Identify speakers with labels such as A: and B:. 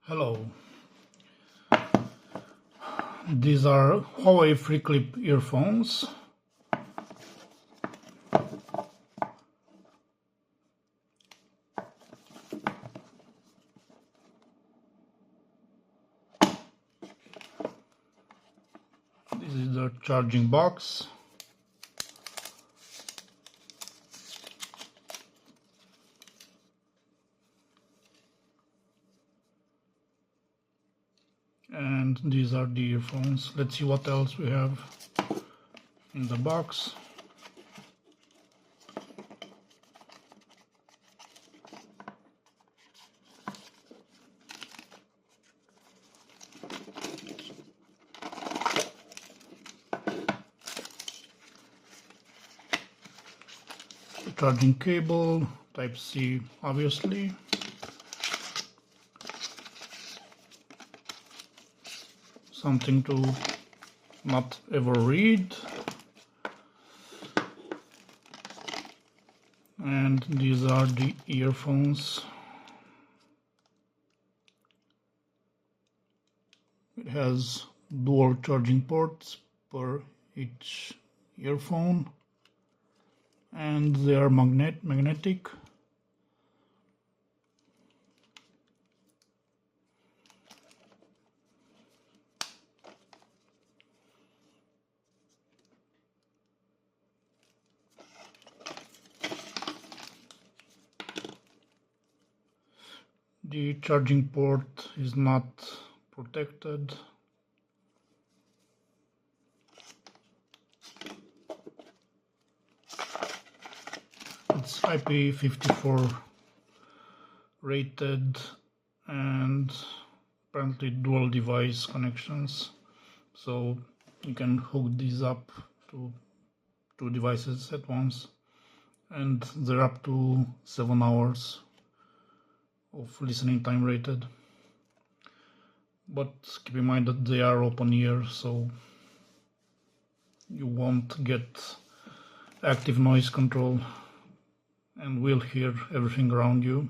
A: Hello, these are Huawei FreeClip earphones. This is the charging box. And these are the earphones. Let's see what else we have in the box. The charging cable, Type-C obviously. Something to not ever read. And these are the earphones. It has dual charging ports per each earphone, and they are magnetic. The charging port is not protected. It's IP54 rated and apparently dual device connections, so you can hook these up to two devices at once, and they're up to 7 hours of listening time rated. But keep in mind that they are open ear, so you won't get active noise control and will hear everything around you.